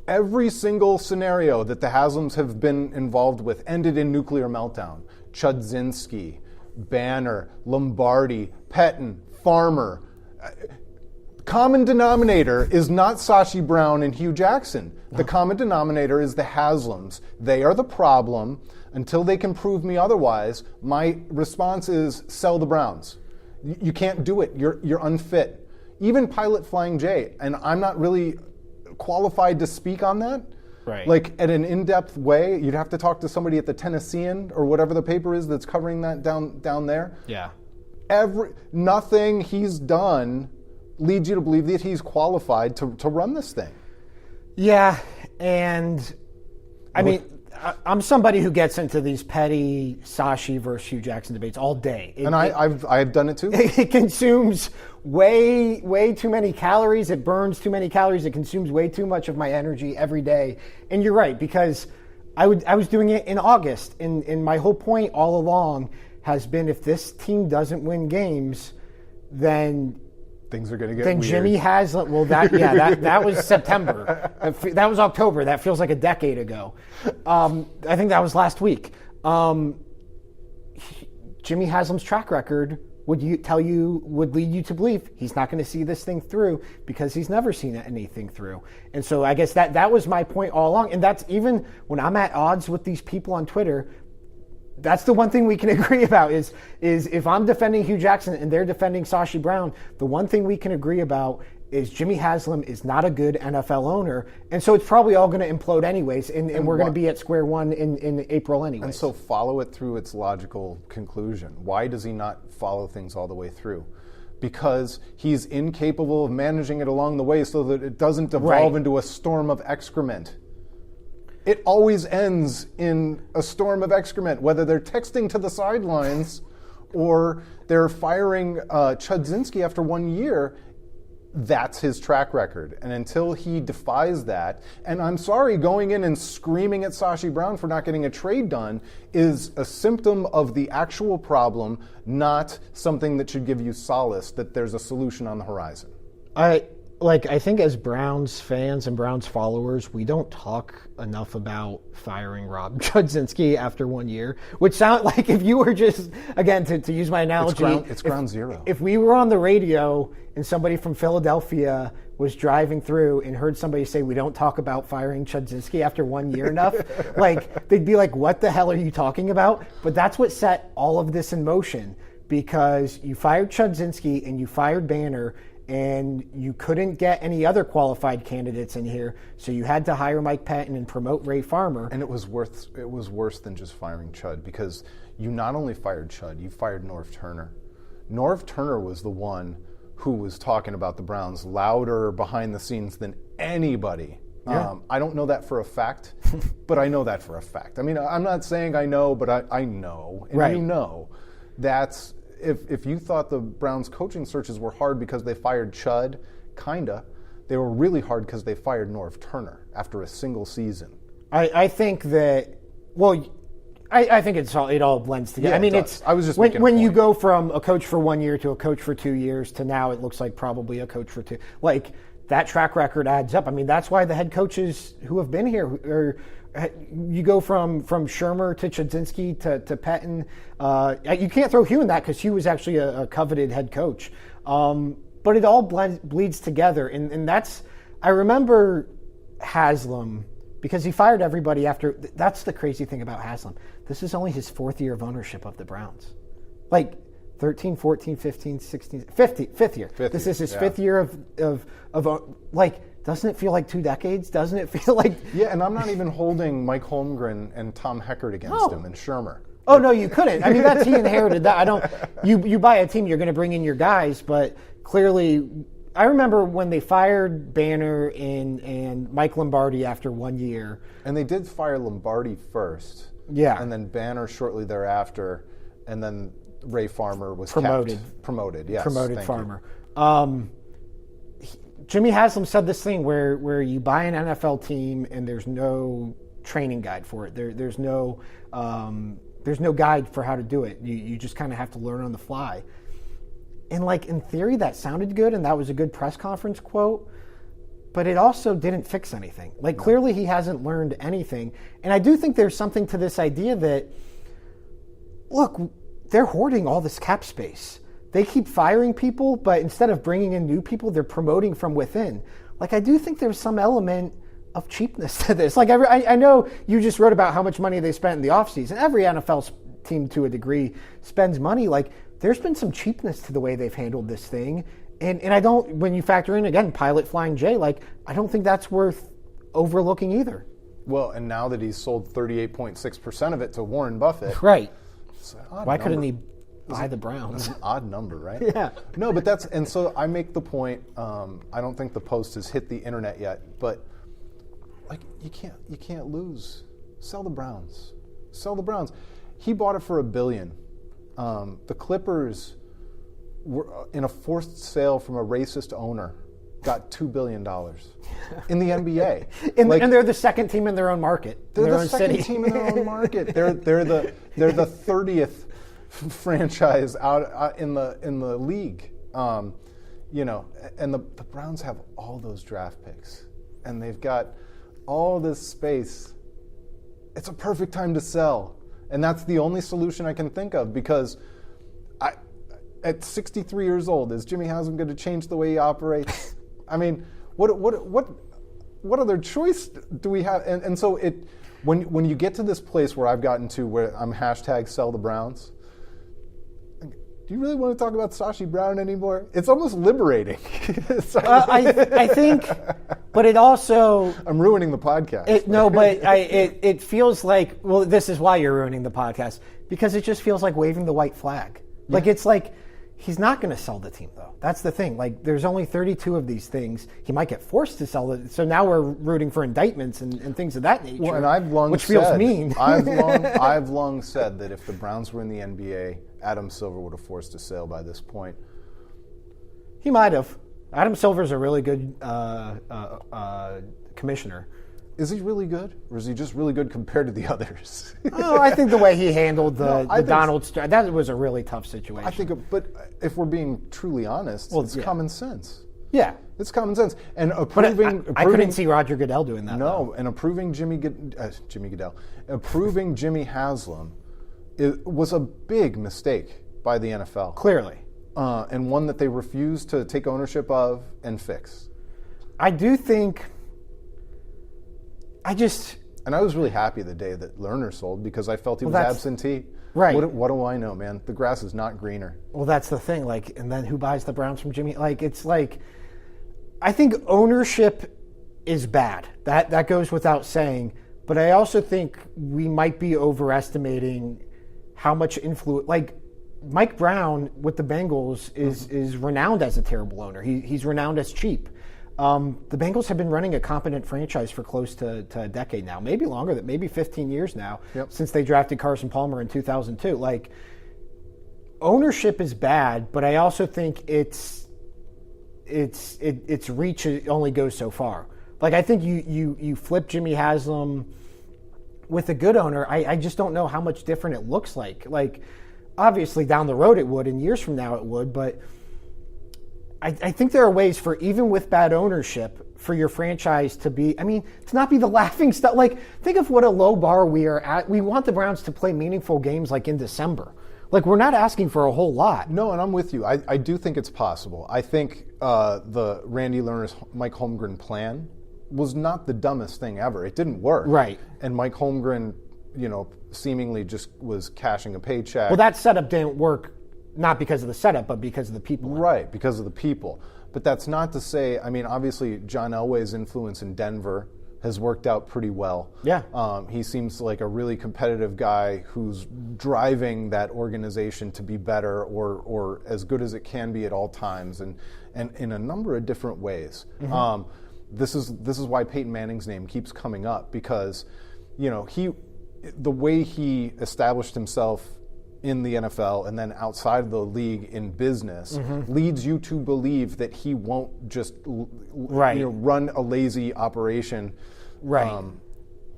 Every single scenario that the Haslams have been involved with ended in nuclear meltdown. Chudzinski, Banner, Lombardi, Pettin, Farmer. Common denominator is not Sashi Brown and Hugh Jackson. The common denominator is the Haslams. They are the problem. Until they can prove me otherwise, my response is sell the Browns. You can't do it. You're unfit. Even Pilot Flying J, and I'm not really qualified to speak on that. Right. Like at an in-depth way, you'd have to talk to somebody at the Tennessean or whatever the paper is that's covering that down there. Yeah. Nothing he's done leads you to believe that he's qualified to run this thing. Yeah, and I mean, I'm somebody who gets into these petty Sashi versus Hugh Jackson debates all day. I've done it too. It consumes way too many calories. It burns too many calories. It consumes way too much of my energy every day. And you're right, because I was doing it in August, and my whole point all along has been if this team doesn't win games, then things are going to get then weird. Jimmy Haslam. Well, that was September. That was October. That feels like a decade ago. I think that was last week. Jimmy Haslam's track record would lead you to believe he's not going to see this thing through because he's never seen anything through. And so I guess that was my point all along. And that's even when I'm at odds with these people on Twitter. That's the one thing we can agree about is if I'm defending Hugh Jackson and they're defending Sashi Brown, the one thing we can agree about is Jimmy Haslam is not a good NFL owner, and so it's probably all going to implode anyways, and we're going to be at square one in April anyways. And so follow it through its logical conclusion. Why does he not follow things all the way through? Because he's incapable of managing it along the way so that it doesn't devolve into a storm of excrement. It always ends in a storm of excrement, whether they're texting to the sidelines or they're firing Chudzinski after 1 year. That's his track record. And until he defies that, and I'm sorry, going in and screaming at Sashi Brown for not getting a trade done is a symptom of the actual problem, not something that should give you solace that there's a solution on the horizon. I think as Browns fans and Browns followers, we don't talk enough about firing Rob Chudzinski after 1 year, which sounds like if you were just, again, to use my analogy. It's ground zero. If we were on the radio and somebody from Philadelphia was driving through and heard somebody say, we don't talk about firing Chudzinski after 1 year enough, they'd be like, what the hell are you talking about? But that's what set all of this in motion, because you fired Chudzinski and you fired Banner, and you couldn't get any other qualified candidates in here, so you had to hire Mike Patton and promote Ray Farmer. And it was worse than just firing Chud, because you not only fired Chud, you fired Norv Turner. Norv Turner was the one who was talking about the Browns louder behind the scenes than anybody. Yeah. I don't know that for a fact, but I know that for a fact. I mean, I'm not saying I know, but I know. And you know that's... If you thought the Browns coaching searches were hard because they fired Chud, they were really hard because they fired Norv Turner after a single season. I think that, I think it all blends together. Yeah, I mean, it's I was just when you go from a coach for 1 year to a coach for 2 years to now it looks like probably a coach for two. Like, that track record adds up. I mean, that's why the head coaches who have been here you go from Shermer to Chudzinski to Patton. You can't throw Hugh in that because Hugh was actually a coveted head coach. But it all bleeds together. And that's, I remember Haslam, because he fired everybody after, that's the crazy thing about Haslam. This is only his fourth year of ownership of the Browns. 13, 14, 15, 16, fifth year. This is his fifth year of doesn't it feel like 2 decades? Doesn't it feel like... Yeah, and I'm not even holding Mike Holmgren and Tom Heckert against him and Shermer. Oh, no, you couldn't. I mean, he inherited that. You buy a team, you're going to bring in your guys, but clearly, I remember when they fired Banner and Mike Lombardi after 1 year. And they did fire Lombardi first. Yeah. And then Banner shortly thereafter, and then Ray Farmer was promoted, yes. Promoted Farmer. Jimmy Haslam said this thing where you buy an NFL team and there's no training guide for it. There's no guide for how to do it. You just kind of have to learn on the fly. And in theory, that sounded good, and that was a good press conference quote. But it also didn't fix anything. Clearly, he hasn't learned anything. And I do think there's something to this idea that, look, they're hoarding all this cap space. They keep firing people, but instead of bringing in new people, they're promoting from within. I do think there's some element of cheapness to this. I know you just wrote about how much money they spent in the offseason. Every NFL team, to a degree, spends money. There's been some cheapness to the way they've handled this thing. And I don't, when you factor in, again, Pilot Flying J, I don't think that's worth overlooking either. Well, and now that he's sold 38.6% of it to Warren Buffett. Right. Why couldn't he buy the Browns? That's an odd number, right? Yeah. No, but and so I make the point, I don't think the Post has hit the internet yet, but you can't lose. Sell the Browns. He bought it for $1 billion. The Clippers were in a forced sale from a racist owner, got $2 billion in the NBA. And they're the second team in their own market. They're the second team in their own market. They're the 30th franchise out in the league. And the Browns have all those draft picks, and they've got all this space. It's a perfect time to sell, and that's the only solution I can think of, because at 63 years old, is Jimmy Haslam going to change the way he operates? I mean, what other choice do we have? And so when you get to this place where I've gotten to where I'm hashtag sell the Browns, do you really want to talk about Sashi Brown anymore? It's almost liberating. I think, but it also... I'm ruining the podcast. It feels like, well, this is why you're ruining the podcast, because it just feels like waving the white flag. Yeah. Like, it's like, he's not going to sell the team, though. That's the thing. Like, there's only 32 of these things. He might get forced to sell it. So now we're rooting for indictments and things of that nature. Well, and I've long which feels mean. I've long said that if the Browns were in the NBA, Adam Silver would have forced a sale by this point. He might have. Adam Silver's a really good commissioner. Is he really good, or is he just really good compared to the others? I think the way he handled the Donald Sterling, that was a really tough situation. I think, but if we're being truly honest, it's common sense. Yeah. It's common sense. And approving I couldn't see Roger Goodell doing that. No, and approving Jimmy Goodell, approving Jimmy Haslam, it was a big mistake by the NFL. Clearly. And one that they refused to take ownership of and fix. I do think... And I was really happy the day that Lerner sold because I felt he was absentee. Right. What do I know, man? The grass is not greener. Well, that's the thing. Like, and then who buys the Browns from Jimmy? Like, it's like, I think ownership is bad. That goes without saying. But I also think we might be overestimating how much influence. Like, Mike Brown with the Bengals is renowned as a terrible owner. He's renowned as cheap. The Bengals have been running a competent franchise for close to a decade now, maybe longer, maybe 15 years now, since they drafted Carson Palmer in 2002. Like, ownership is bad, but I also think its reach only goes so far. Like, I think you flip Jimmy Haslam with a good owner, I just don't know how much different it looks like. Like, obviously down the road it would, and years from now it would, but I think there are ways for, even with bad ownership, for your franchise to be, to not be the laughing stock. Like, think of what a low bar we are at. We want the Browns to play meaningful games like in December. Like, we're not asking for a whole lot. No, and I'm with you. I do think it's possible. I think the Randy Lerner's Mike Holmgren plan was not the dumbest thing ever. It didn't work. Right. And Mike Holmgren, seemingly just was cashing a paycheck. Well, that setup didn't work. Not because of the setup, but because of the people. Right, because of the people. But that's not to say, obviously John Elway's influence in Denver has worked out pretty well. Yeah. He seems like a really competitive guy who's driving that organization to be better or as good as it can be at all times, and in a number of different ways. Mm-hmm. This is why Peyton Manning's name keeps coming up, because the way he established himself in the NFL and then outside of the league in business leads you to believe that he won't just run a lazy operation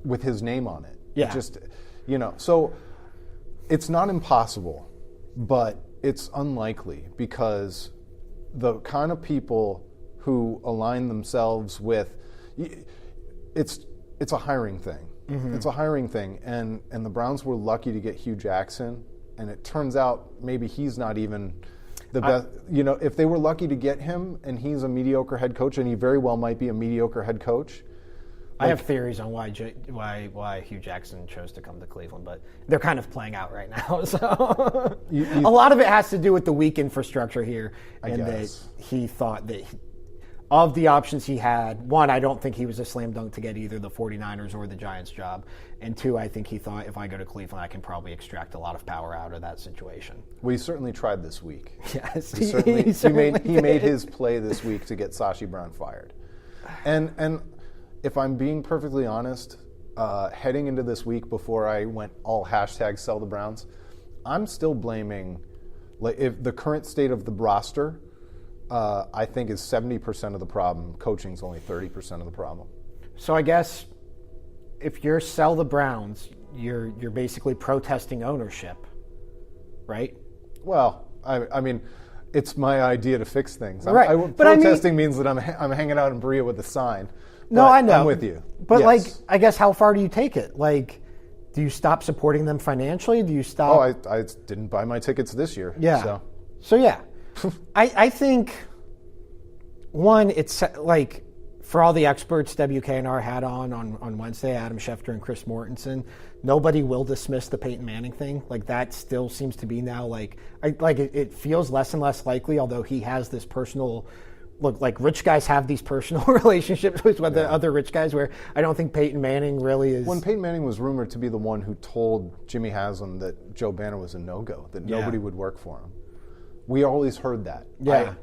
with his name on it. Yeah. So it's not impossible, but it's unlikely, because the kind of people who align themselves with it's a hiring thing. Mm-hmm. It's a hiring thing, and the Browns were lucky to get Hugh Jackson. And it turns out maybe he's not even the best. If they were lucky to get him and he's a mediocre head coach, and he very well might be a mediocre head coach. I have theories on why Hugh Jackson chose to come to Cleveland, but they're kind of playing out right now. So a lot of it has to do with the weak infrastructure here, and that he thought that of the options he had, one, I don't think he was a slam dunk to get either the 49ers or the Giants job. And two, I think he thought, if I go to Cleveland, I can probably extract a lot of power out of that situation. Well, he certainly tried this week. Yes, he made his play this week to get Sashi Brown fired. And if I'm being perfectly honest, heading into this week before I went all hashtag sell the Browns, I'm still blaming, if the current state of the roster, I think is 70% of the problem. Coaching's only 30% of the problem. So I guess if you're sell the Browns, you're basically protesting ownership, right? Well, I mean, it's my idea to fix things. Right. Protesting means that I'm hanging out in Berea with a sign. No, I know. I'm with you. But I guess how far do you take it? Like, do you stop supporting them financially? Do you stop? Oh, I didn't buy my tickets this year. Yeah. So yeah. I think, one, it's like for all the experts WKNR had on Wednesday, Adam Schefter and Chris Mortensen, nobody will dismiss the Peyton Manning thing. Like, that still seems to be now, it feels less and less likely, although he has this personal, look, like rich guys have these personal relationships with the other rich guys, where I don't think Peyton Manning really is. When Peyton Manning was rumored to be the one who told Jimmy Haslam that Joe Banner was a no-go, that nobody would work for him, we always heard that. Yeah.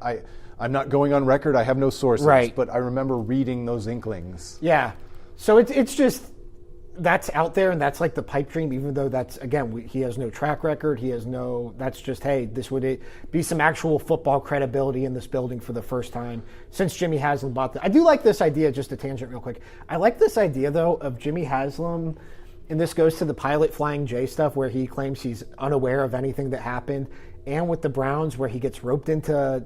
I'm not going on record. I have no sources, right. But I remember reading those inklings. Yeah. So it's just, that's out there, and that's like the pipe dream, even though that's, again, he has no track record. He has that's just, hey, this would be some actual football credibility in this building for the first time since Jimmy Haslam bought I do like this idea, just a tangent real quick. I like this idea, though, of Jimmy Haslam, and this goes to the pilot flying J stuff, where he claims he's unaware of anything that happened. And with the Browns, where he gets roped into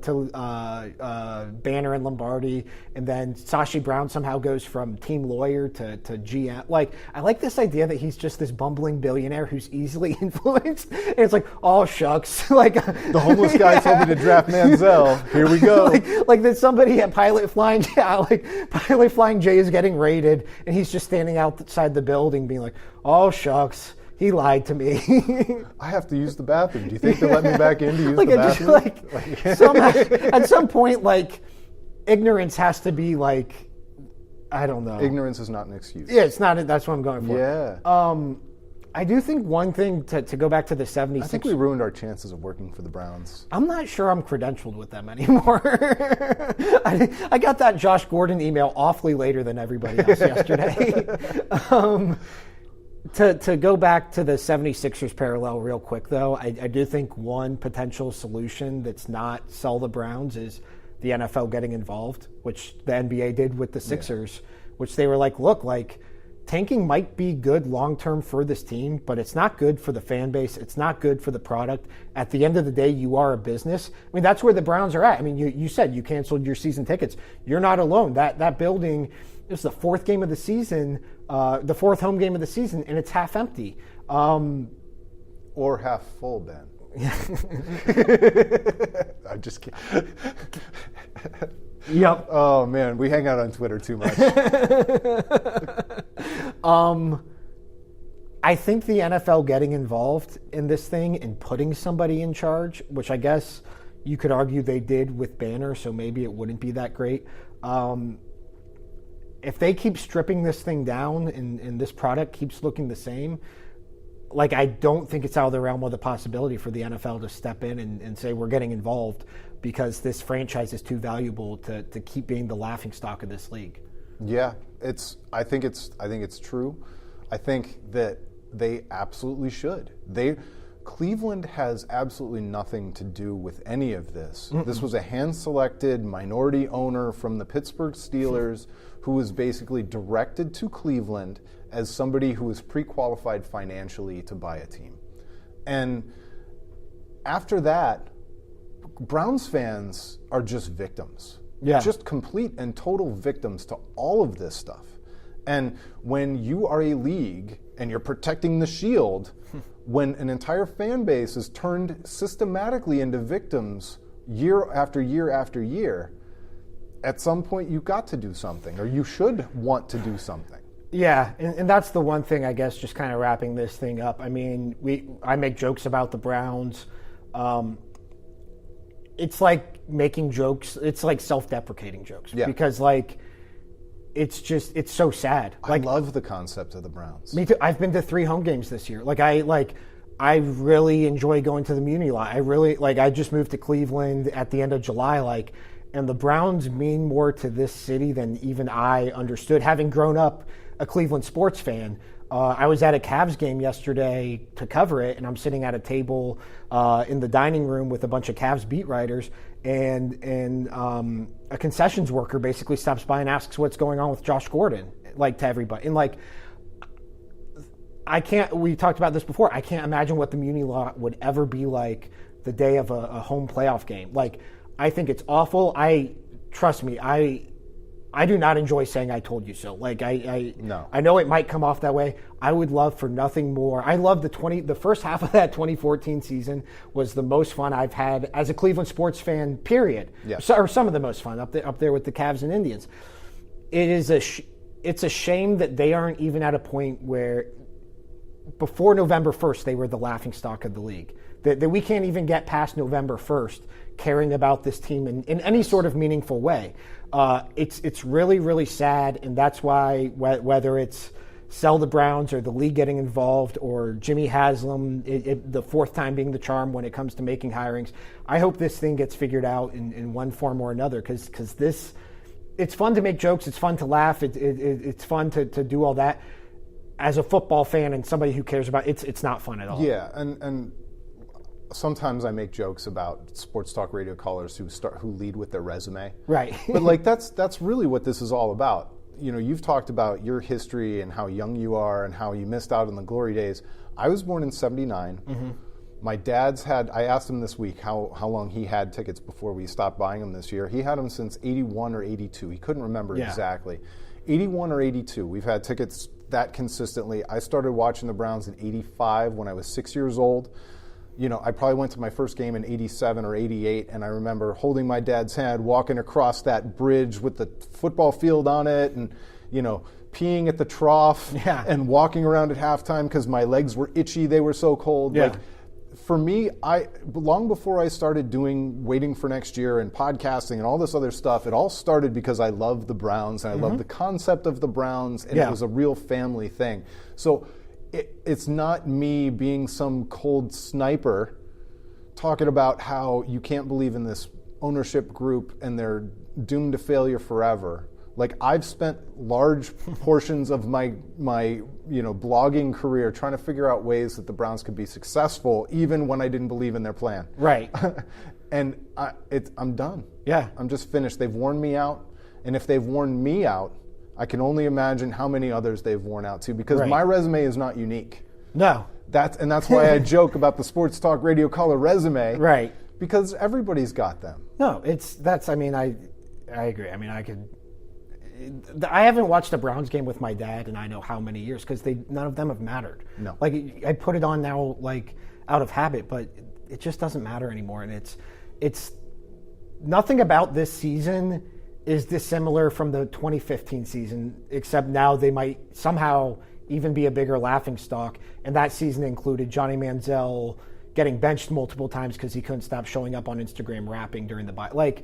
Banner and Lombardi, and then Sashi Brown somehow goes from team lawyer to GM. Like, I like this idea that he's just this bumbling billionaire who's easily influenced. And it's like, oh shucks, like the homeless guy told me to draft Manziel. Here we go. like that somebody at Pilot Flying J is getting raided, and he's just standing outside the building, being like, oh shucks. He lied to me. I have to use the bathroom. Do you think they'll let me back in to use the bathroom? At some point, ignorance has to be I don't know. Ignorance is not an excuse. Yeah, it's not. That's what I'm going for. Yeah. I do think one thing to go back to the 76ers. I think we ruined our chances of working for the Browns. I'm not sure I'm credentialed with them anymore. I got that Josh Gordon email awfully later than everybody else yesterday. To go back to the 76ers parallel real quick, though, I do think one potential solution that's not sell the Browns is the NFL getting involved, which the NBA did with the Sixers, which they were look, tanking might be good long-term for this team, but it's not good for the fan base. It's not good for the product. At the end of the day, you are a business. I mean, that's where the Browns are at. I mean, you said you canceled your season tickets. You're not alone. That building is the fourth game of the season, the fourth home game of the season, and it's half empty. Or half full, Ben. I'm just kidding. Yep. Oh, man, we hang out on Twitter too much. I think the NFL getting involved in this thing and putting somebody in charge, which I guess you could argue they did with Banner, so maybe it wouldn't be that great. If they keep stripping this thing down and this product keeps looking the same, I don't think it's out of the realm of the possibility for the NFL to step in and say we're getting involved because this franchise is too valuable to keep being the laughingstock of this league. Yeah, I think it's true. I think that they absolutely should. Cleveland has absolutely nothing to do with any of this. Mm-mm. This was a hand-selected minority owner from the Pittsburgh Steelers who was basically directed to Cleveland as somebody who was pre-qualified financially to buy a team. And after that, Browns fans are just victims. Yeah. Just complete and total victims to all of this stuff. And when you are a league and you're protecting the shield, when an entire fan base is turned systematically into victims year after year after year, at some point you've got to do something, or you should want to do something. Yeah, and that's the one thing, I guess, just kind of wrapping this thing up. I mean, I make jokes about the Browns. It's like making jokes. It's like self-deprecating jokes. Yeah. Because, it's so sad. I love the concept of the Browns. Me too. I've been to 3 home games this year. I really enjoy going to the Muni lot. I really, I just moved to Cleveland at the end of July, and the Browns mean more to this city than even I understood, having grown up a Cleveland sports fan. I was at a Cavs game yesterday to cover it, and I'm sitting at a table in the dining room with a bunch of Cavs beat writers, and a concessions worker basically stops by and asks what's going on with Josh Gordon, to everybody. And we talked about this before, I can't imagine what the Muni lot would ever be like the day of a home playoff game. I think it's awful. Trust me, I do not enjoy saying I told you so. No. I know it might come off that way. I would love for nothing more. I love the first half of that 2014 season was the most fun I've had as a Cleveland sports fan, period. Yeah. Or some of the most fun up there with the Cavs and Indians. it's a shame that they aren't even at a point where before November 1st they were the laughingstock of the league. That we can't even get past November 1st caring about this team in any sort of meaningful way. It's really, really sad, and that's why whether it's sell the Browns or the league getting involved or Jimmy Haslam, the fourth time being the charm when it comes to making hirings, I hope this thing gets figured out in one form or another because this, it's fun to make jokes, it's fun to laugh, it's fun to do all that. As a football fan and somebody who cares about it's not fun at all. Yeah, and sometimes I make jokes about sports talk radio callers who lead with their resume. Right. But like that's really what this is all about. You know, you've talked about your history and how young you are and how you missed out on the glory days. I was born in '79. Mm-hmm. My dad's I asked him this week how long he had tickets before we stopped buying them this year. He had them since 81 or 82. He couldn't remember exactly. 81 or 82. We've had tickets that consistently. I started watching the Browns in 85 when I was 6 years old. You know, I probably went to my first game in 87 or 88, and I remember holding my dad's hand, walking across that bridge with the football field on it, and, you know, peeing at the trough and walking around at halftime because my legs were itchy. They were so cold. Yeah. Like, for me, long before I started Waiting for Next Year and podcasting and all this other stuff, it all started because I love the Browns and I love the concept of the Browns, and it was a real family thing. So it's not me being some cold sniper talking about how you can't believe in this ownership group and they're doomed to failure forever. Like, I've spent large portions of my blogging career trying to figure out ways that the Browns could be successful, even when I didn't believe in their plan. Right. And I'm done. Yeah. I'm just finished. They've worn me out. And if they've worn me out, I can only imagine how many others they've worn out too, because my resume is not unique. No. That's why I joke about the sports talk radio caller resume. Right. Because everybody's got them. No, I agree. I mean, I haven't watched a Browns game with my dad in I know how many years because none of them have mattered. No. Like, I put it on now, like, out of habit, but it just doesn't matter anymore. And it's nothing about this season is dissimilar from the 2015 season, except now they might somehow even be a bigger laughingstock. And that season included Johnny Manziel getting benched multiple times because he couldn't stop showing up on Instagram rapping during the bye. Like,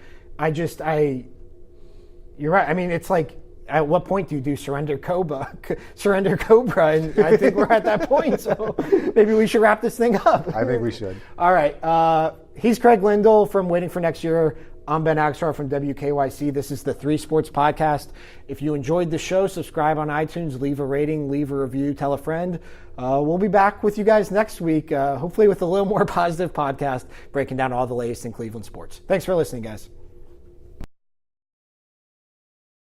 you're right. I mean, it's like, at what point do you do Surrender Cobra? And I think we're at that point. So maybe we should wrap this thing up. I think we should. All right. He's Craig Lyndall from Waiting for Next Year. I'm Ben Axelrod from WKYC. This is the 3 Sports Podcast. If you enjoyed the show, subscribe on iTunes, leave a rating, leave a review, tell a friend. We'll be back with you guys next week, hopefully with a little more positive podcast, breaking down all the latest in Cleveland sports. Thanks for listening, guys.